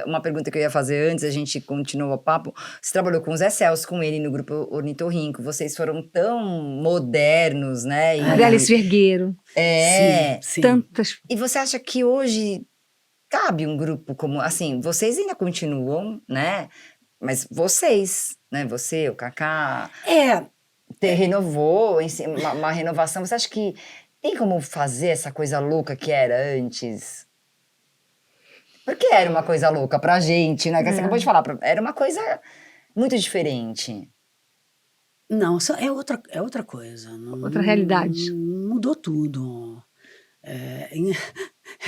uma pergunta que eu ia fazer antes, a gente continua o papo. Você trabalhou com o Zé Celso, com ele no grupo Ornitorrinco. Vocês foram tão modernos, né? Maria Alice Vergueiro. É. Sim. Tantas. E você acha que hoje cabe um grupo como... Assim, vocês ainda continuam, né? Mas vocês, né? Você, o Cacá, renovou, uma renovação. Você acha que tem como fazer essa coisa louca que era antes? Porque era uma coisa louca pra gente, né? Que você acabou de falar. Era uma coisa muito diferente. Não, é outra coisa. Outra realidade. Mudou tudo.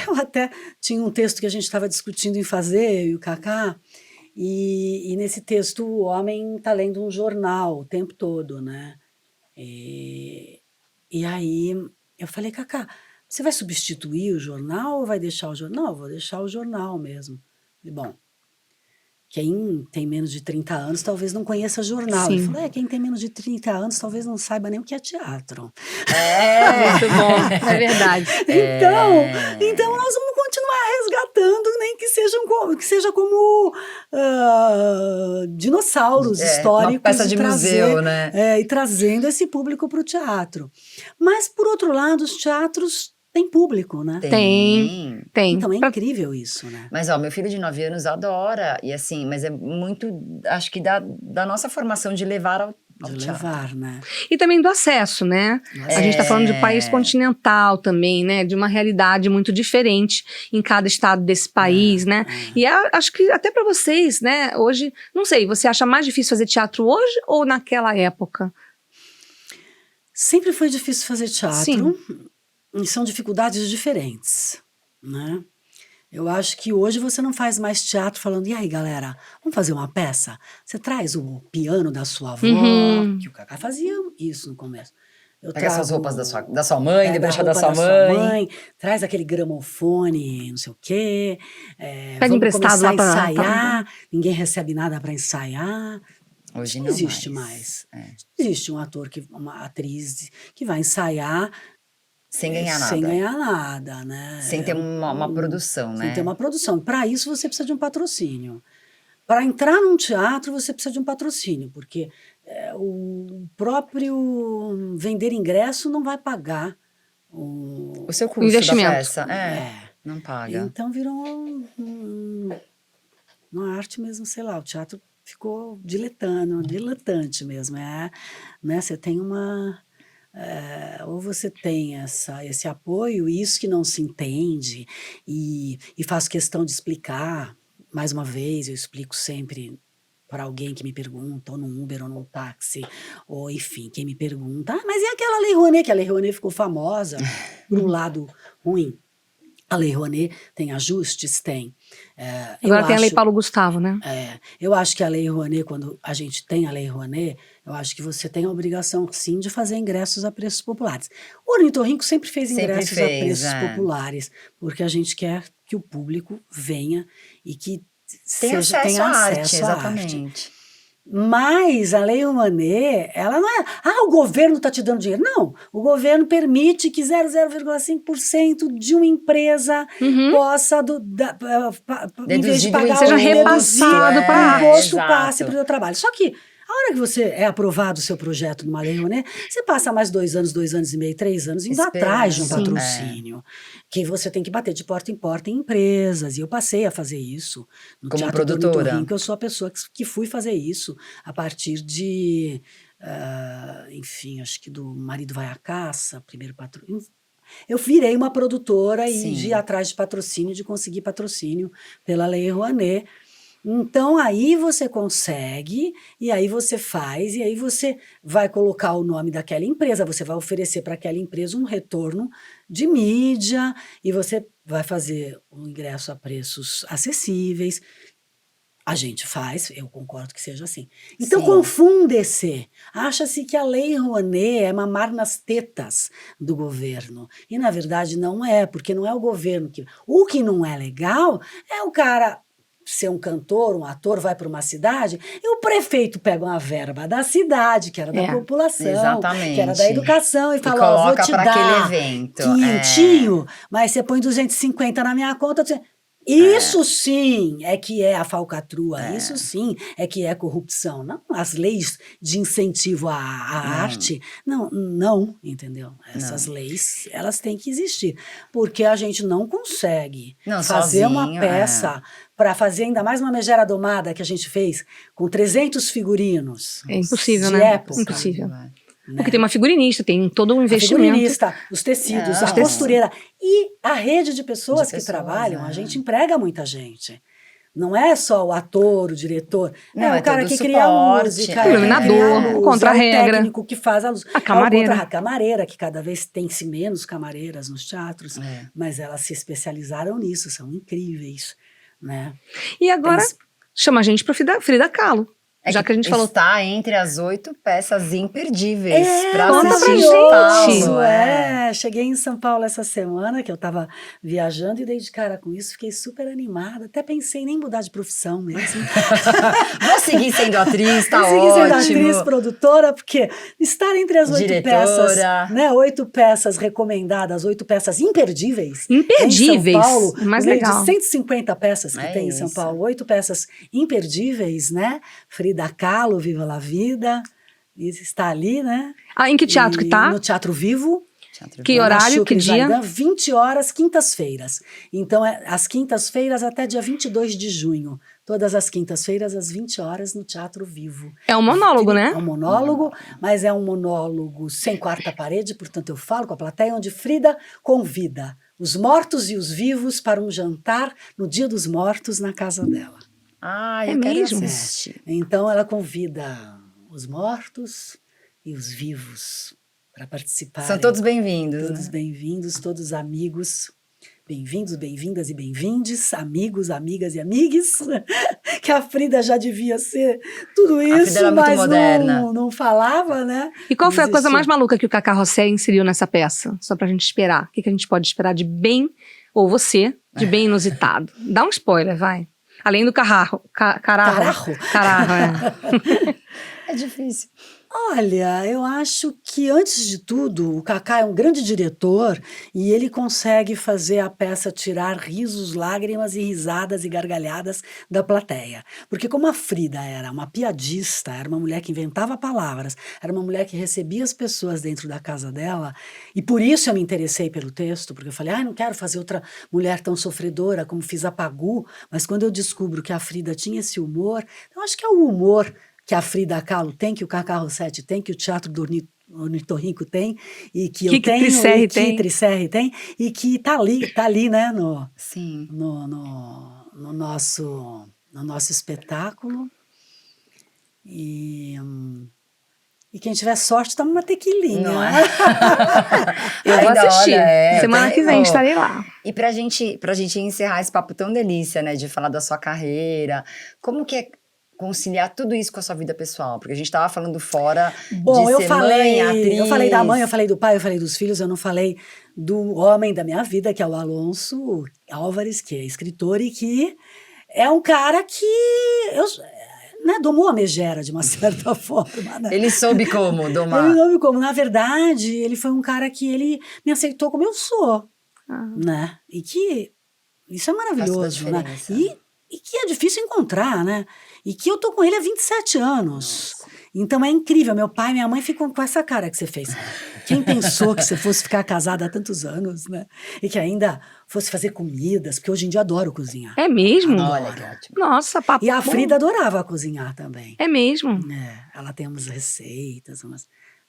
Eu até tinha um texto que a gente estava discutindo em fazer, eu e o Cacá, e nesse texto o homem está lendo um jornal o tempo todo, né? E aí eu falei, Cacá, você vai substituir o jornal ou vai deixar o jornal? Não, eu vou deixar o jornal mesmo. E, bom, quem tem menos de 30 anos talvez não conheça jornal. Ele Sim. falou, quem tem menos de 30 anos talvez não saiba nem o que é teatro. Muito bom, é verdade. Então nós vamos continuar resgatando, nem que seja como dinossauros históricos. Uma peça de museu, né? E trazendo esse público para o teatro. Mas, por outro lado, os teatros têm público, né? Tem. Então é incrível isso, né? Mas, ó, meu filho de 9 anos adora. E assim, mas é muito, acho que da nossa formação de levar ao De teatro. levar, né? E também do acesso, né? A gente está falando de país continental também, né? De uma realidade muito diferente em cada estado desse país, né? E acho que até para vocês, né? Hoje, não sei, você acha mais difícil fazer teatro hoje ou naquela época? Sempre foi difícil fazer teatro. Sim. E são dificuldades diferentes, né? Eu acho que hoje você não faz mais teatro falando, e aí, galera, vamos fazer uma peça? Você traz o piano da sua avó, que o Cacá fazia isso no começo. Pega essas roupas da sua mãe, pega a deixa da roupa sua mãe. traz aquele gramofone, não sei o quê. Pega Vamos emprestado começar lá a pra- ensaiar, ninguém recebe nada para ensaiar. Hoje Não não existe mais. Existe um ator, uma atriz que vai ensaiar sem ganhar nada. sem ganhar nada, né? Sem ter uma produção, né? Sem ter uma produção. Para isso você precisa de um patrocínio. Para entrar num teatro você precisa de um patrocínio, porque o próprio vender ingresso não vai pagar O seu custo investimento. da peça. Não paga. Então virou uma arte mesmo, sei lá, o teatro ficou diletante mesmo. Né? Você tem ou você tem esse apoio, e isso que não se entende, e faço questão de explicar, mais uma vez, eu explico sempre para alguém que me pergunta, ou num Uber, ou num táxi, ou enfim, quem me pergunta, mas e aquela Lei Rouanet, que a Lei Rouanet ficou famosa pro lado ruim. A Lei Rouanet tem ajustes? Tem. Agora tem a Lei Paulo Gustavo, né? Eu acho que a Lei Rouanet, quando a gente tem a Lei Rouanet, eu acho que você tem a obrigação, sim, de fazer ingressos a preços populares. O Ornitorrinco sempre fez ingressos a preços populares, porque a gente quer que o público venha e que Tem acesso tenha à arte, acesso à arte. exatamente. Mas a Lei Rouanet, ela não é, o governo está te dando dinheiro. Não, o governo permite que 0,5% de uma empresa possa, em vez de Deduzido pagar, seja deduzir repassado para a o arte. imposto exato. passe para o trabalho. Só que a hora que você é aprovado o seu projeto numa Lei Rouanet, você passa mais 2 anos, 2 anos e meio, 3 anos indo atrás de um Esperando. patrocínio. Que você tem que bater de porta em empresas. E eu passei a fazer isso no Como Teatro do produtora. Ornitorrinco. Eu sou a pessoa que fui fazer isso a partir de, enfim, acho que do Marido Vai à Caça, primeiro patrocínio. Eu virei uma produtora Sim. e de ir atrás de patrocínio, de conseguir patrocínio pela Lei Rouanet. Então, aí você consegue, e aí você faz, e aí você vai colocar o nome daquela empresa, você vai oferecer para aquela empresa um retorno de mídia, e você vai fazer o ingresso a preços acessíveis. A gente faz, eu concordo que seja assim. Então, Sim. confunde-se. Acha-se que a Lei Rouanet é mamar nas tetas do governo. E, na verdade, não é, porque não é o governo que... O que não é legal é o cara ser um cantor, um ator, vai para uma cidade, e o prefeito pega uma verba da cidade, que era da população, Exatamente. que era da educação, e E fala, ó, vou coloca te para dar aquele evento. quinhentinho, mas você põe 250 na minha conta. Isso sim é que é a falcatrua, isso sim é que é corrupção. Não as leis de incentivo à arte, não, entendeu? Essas leis, elas têm que existir, porque a gente não consegue fazer uma sozinho, peça para fazer ainda mais uma Megera Domada que a gente fez com 300 figurinos. É impossível, de né? época. Impossível. Né? Porque tem uma figurinista, tem todo um A investimento. figurinista, os tecidos, a costureira e a rede de pessoas que trabalham. A gente emprega muita gente. Não é só o ator, o diretor. Não, é o cara todo que suporte, cria a música, o iluminador, o contra-regra, é o técnico que faz a luz. a camareira. A camareira, que cada vez tem-se menos camareiras nos teatros, mas elas se especializaram nisso, são incríveis. Né? E agora, chama a gente para Frida Kahlo. Já que a gente falou. Está entre as 8 peças imperdíveis para conta assistir pra em gente. São Paulo. Cheguei em São Paulo essa semana, que eu estava viajando, e dei de cara com isso, fiquei super animada. Até pensei em nem mudar de profissão mesmo. Vou seguir sendo atriz, tá Vou ótimo. seguir sendo atriz, produtora, porque estar entre as 8 peças, né? 8 peças recomendadas, 8 peças imperdíveis. Imperdíveis. Em São Paulo, mais no meio legal. de 150 peças que tem em São isso. Paulo, 8 peças imperdíveis, né? Frida Kahlo, Viva la Vida, está ali, né? Em que teatro que tá? No Teatro Vivo. Que horário, que dia? 20 horas, quintas-feiras. Então, às quintas-feiras até dia 22 de junho. Todas as quintas-feiras, às 20 horas, no Teatro Vivo. É um monólogo, né? É um monólogo, mas é um monólogo sem quarta parede, portanto eu falo com a plateia, onde Frida convida os mortos e os vivos para um jantar no Dia dos Mortos na casa dela. Eu quero mesmo? assistir. Então ela convida os mortos e os vivos para participar. São todos bem-vindos. Todos bem-vindos, todos amigos. Bem-vindos, bem-vindas e bem-vindes, amigos, amigas e amigues. Que a Frida já devia ser tudo isso, era muito mas moderna. não falava, né? E qual foi a Não coisa existia. mais maluca que o Cacá Rossé inseriu nessa peça? Só pra gente esperar. O que a gente pode esperar de bem, ou você, de bem inusitado? Dá um spoiler, vai. Além do cararro. Cararro, É difícil. Olha, eu acho que, antes de tudo, o Cacá é um grande diretor e ele consegue fazer a peça tirar risos, lágrimas e risadas e gargalhadas da plateia. Porque como a Frida era uma piadista, era uma mulher que inventava palavras, era uma mulher que recebia as pessoas dentro da casa dela, e por isso eu me interessei pelo texto, porque eu falei, não quero fazer outra mulher tão sofredora como fiz a Pagu, mas quando eu descubro que a Frida tinha esse humor, eu acho que é o humor que a Frida Kahlo tem, que o Cacá Rossetti tem, que o Teatro do Ornitorrinco tem, e que eu tenho, e que Tricerre tem, e que tá ali, né, Sim. no nosso espetáculo. E quem tiver sorte, toma uma tequilinha. Não é? Eu vou assistir. Semana que vem ó, estarei lá. E pra gente encerrar esse papo tão delícia, né, de falar da sua carreira, como que é conciliar tudo isso com a sua vida pessoal? Porque a gente tava falando fora Bom, de eu ser falei, mãe, atriz. eu falei da mãe, eu falei do pai, eu falei dos filhos, eu não falei do homem da minha vida, que é o Alonso Álvares, que é escritor e que é um cara que eu, né, domou a megera de uma certa forma, né? Ele soube como Ele domar. não me como, na verdade, ele foi um cara que ele me aceitou como eu sou, Ah. né? E que isso é Faz toda a maravilhoso, né? diferença. E que é difícil encontrar, né? E que eu tô com ele há 27 anos. Nossa. Então é incrível. Meu pai e minha mãe ficam com essa cara que você fez. Quem pensou que você fosse ficar casada há tantos anos, né? E que ainda fosse fazer comidas, porque hoje em dia eu adoro cozinhar. É mesmo? Olha que ótimo. Nossa, papo E a bom. Frida adorava cozinhar também. É mesmo? Ela tem umas receitas,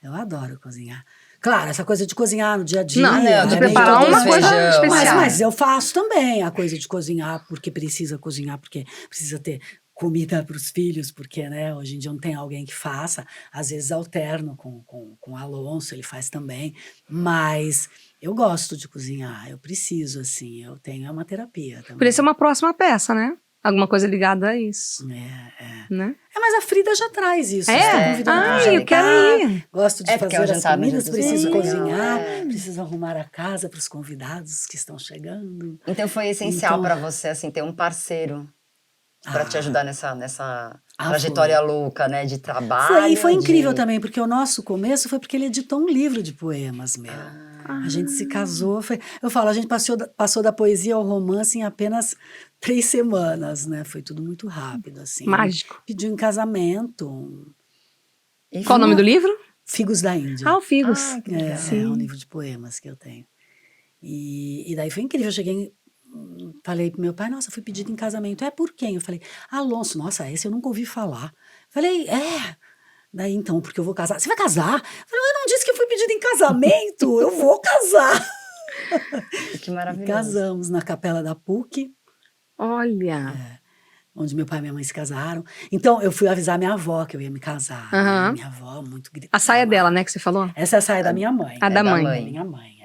eu adoro cozinhar. Claro, essa coisa de cozinhar no dia a dia. Não, de é de meio preparar todas uma as coisa feijão, especial. mas eu faço também a coisa de cozinhar, porque precisa cozinhar, porque precisa ter comida para os filhos, porque, né, hoje em dia não tem alguém que faça. Às vezes alterno com o Alonso, ele faz também. Mas eu gosto de cozinhar, eu preciso, assim, eu tenho uma terapia também. Podia ser uma próxima peça, né? Alguma coisa ligada a isso, É. né? Mas a Frida já traz isso. É? Você tá convidando pra Ai, eu quero jantar. ir. Gosto de É, porque é o fazer as jantar no comidas, dia dos preciso Filhos, cozinhar, é. preciso arrumar a casa para os convidados que estão chegando. Então foi essencial Então- pra você, assim, ter um parceiro pra te Ah, ajudar nessa Ah, trajetória louca, né, de trabalho. Foi, e foi incrível de... também, porque o nosso começo foi porque ele editou um livro de poemas meu. A gente se casou, eu falo, a gente passou da poesia ao romance em apenas 3 semanas, né? Foi tudo muito rápido, assim. Mágico. Pediu em casamento E Qual o nome do livro? Figos da Índia. Ah, o Figos. Ah, que legal. É um livro de poemas que eu tenho. E daí foi incrível, eu cheguei, falei pro meu pai, nossa, fui pedido em casamento. É por quem? Eu falei, Alonso, nossa, esse eu nunca ouvi falar. Falei, daí então, porque eu vou casar. Você vai casar? Eu falei, eu não disse que eu fui pedido em casamento, eu vou casar. Que E maravilhoso. casamos na capela da PUC, Olha. onde meu pai e minha mãe se casaram. Então, eu fui avisar minha avó que eu ia me casar. Aham. Minha avó, muito gritante. A saia dela, né, que você falou? Essa é a saia da minha mãe. A da mãe. Da minha mãe,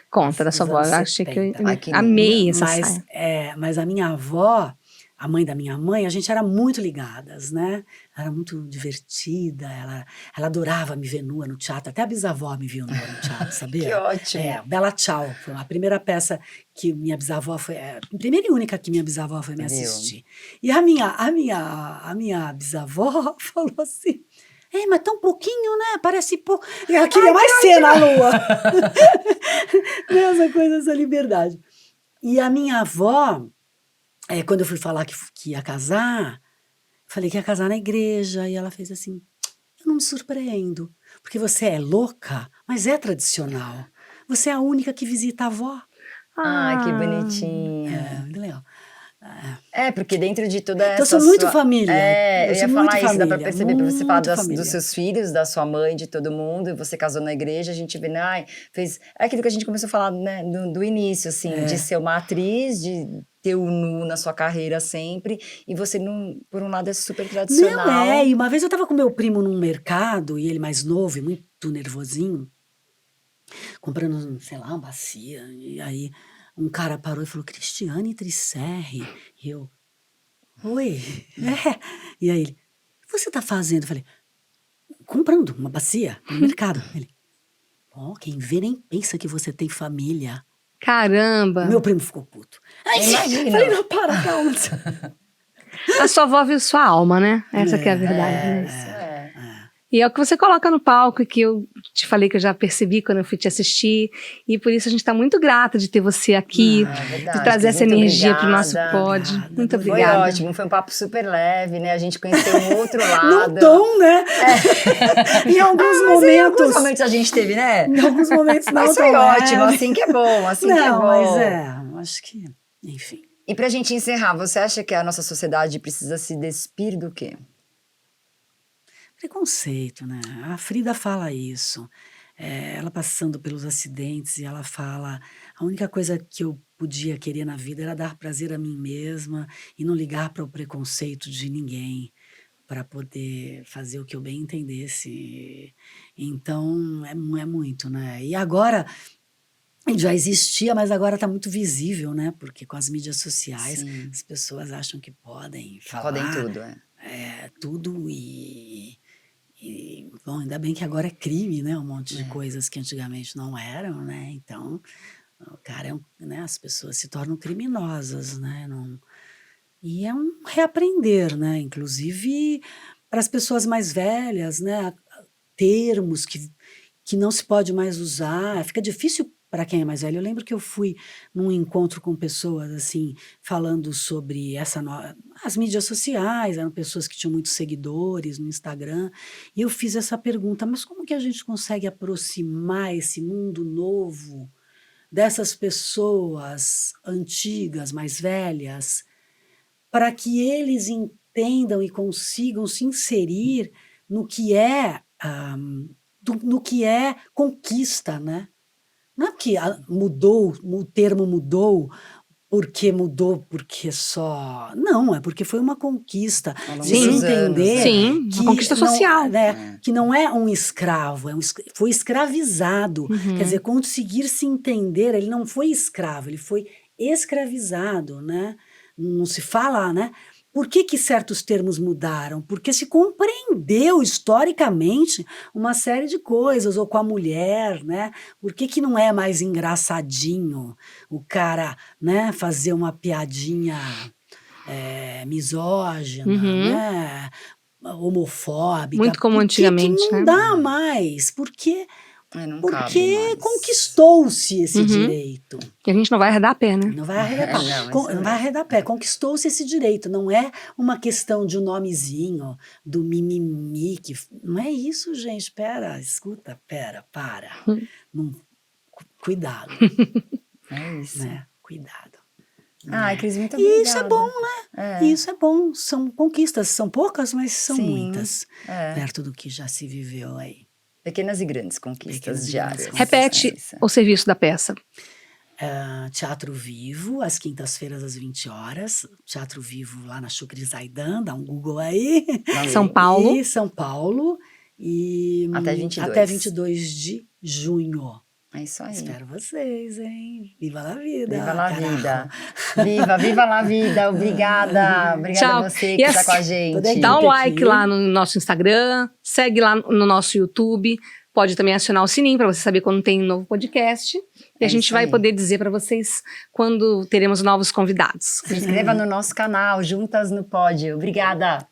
Conta da sua Dos avó. anos Eu achei que eu 70. Ai, que amei essa mas, saia. mas a minha avó, a mãe da minha mãe, a gente era muito ligadas, né? Era muito divertida, ela adorava me ver nua no teatro, até a bisavó me viu nua no teatro, sabia? Que ótimo. Bela Tchau, foi a primeira peça que minha bisavó foi, a primeira e única que minha bisavó foi me Viu? assistir. E a minha bisavó falou assim, mas tão pouquinho, né? Parece pouco. E ela queria mais ser na lua. Essa coisa, essa liberdade. E a minha avó, quando eu fui falar que ia casar, falei que ia casar na igreja, e ela fez assim, eu não me surpreendo, porque você é louca, mas é tradicional. Você é a única que visita a avó. Ai, que bonitinha. Muito legal. Porque dentro de toda essa Então, eu sou muito sua... família. Eu sou ia muito falar isso, dá pra família, perceber, pra você falar muito família. dos seus filhos, da sua mãe, de todo mundo, e você casou na igreja, a gente vê, fez... É aquilo que a gente começou a falar, né, do início, assim, de ser uma atriz, de ter o nu na sua carreira sempre, e você, por um lado, é super tradicional. Não, e uma vez eu tava com meu primo num mercado, e ele mais novo, e muito nervosinho, comprando, sei lá, uma bacia, e aí um cara parou e falou, Cristiane Trisserri, e eu, oi, e aí ele, o que você tá fazendo? Eu falei, comprando uma bacia no mercado. Ele, quem vê nem pensa que você tem família. Caramba. Meu primo ficou puto. Imagina. Falei, não, calma. A sua avó viu sua alma, né? Essa que é a verdade. Né? Isso é. E é o que você coloca no palco e que eu te falei que eu já percebi quando eu fui te assistir. E por isso a gente está muito grata de ter você aqui, verdade, de trazer essa muito energia para o nosso obrigada. pod. Muito Foi Foi obrigada. ótimo, foi um papo super leve, né? A gente conheceu um outro lado. Não tão, né? Em alguns Mas em alguns momentos. momentos a gente teve, né? Em alguns momentos não Mas foi tão ótimo, leve. assim que é bom, assim que é Não, bom. mas acho que, enfim. E pra gente encerrar, você acha que a nossa sociedade precisa se despir do quê? Preconceito, né? A Frida fala isso. Ela passando pelos acidentes e ela fala, a única coisa que eu podia querer na vida era dar prazer a mim mesma e não ligar para o preconceito de ninguém, para poder fazer o que eu bem entendesse. Então, é muito, né? E agora, já existia, mas agora está muito visível, né? Porque com as mídias sociais, Sim. as pessoas acham que podem falar. Podem tudo, tudo bom, ainda bem que agora é crime, né? Um monte de coisas que antigamente não eram, né? Então, o cara, né? As pessoas se tornam criminosas, né? E é um reaprender, né? Inclusive para as pessoas mais velhas, né? Termos que não se pode mais usar. Fica difícil para quem é mais velho. Eu lembro que eu fui num encontro com pessoas assim, falando sobre as mídias sociais, eram pessoas que tinham muitos seguidores no Instagram, e eu fiz essa pergunta: mas como que a gente consegue aproximar esse mundo novo dessas pessoas antigas, mais velhas, para que eles entendam e consigam se inserir no que é, no que é conquista, né? Não é porque o termo mudou porque só. Não, é porque foi uma conquista. Ao longo De se dos anos, entender Sim, uma que conquista social. que não é um escravo, foi escravizado. Quer dizer, conseguir se entender, ele não foi escravo, ele foi escravizado, né? Não se fala, né? Por que certos termos mudaram? Porque se compreendeu historicamente uma série de coisas, ou com a mulher, né? Por que não é mais engraçadinho o cara, né, fazer uma piadinha misógina, né? Homofóbica? Muito como Por que antigamente, não né? dá mais? Porque Não cabe porque mais. conquistou-se esse direito. E a gente não vai arredar a pé, né? Não vai arredar pé. Não, isso Não vai arredar pé. Conquistou-se esse direito. Não é uma questão de um nomezinho, do mimimi. Não é isso, gente. Pera, escuta, para. Não, cuidado, É isso. né? Cuidado. Ai, Cris, muito E obrigada. isso é bom, né? Isso é bom. São conquistas. São poucas, mas são Sim, muitas. Perto do que já se viveu aí. Pequenas e grandes conquistas Pequenas e diárias. grandes Repete o serviço da peça. Teatro Vivo, às quintas-feiras, às 20 horas. Teatro Vivo lá na Chucre Zaidan, dá um Google aí. São Paulo. E São Paulo. E Até 22 de junho. É isso aí. Espero vocês, hein? Viva la vida! Viva la carajo. vida. Viva la vida. Obrigada. Obrigada Tchau. a você E que está assim, com a gente. toda a Dá um equipe like aqui. lá no nosso Instagram, segue lá no nosso YouTube, pode também acionar o sininho para você saber quando tem um novo podcast. E a gente isso vai aí. poder dizer para vocês quando teremos novos convidados. Se inscreva no nosso canal, Juntas no Pódio. Obrigada.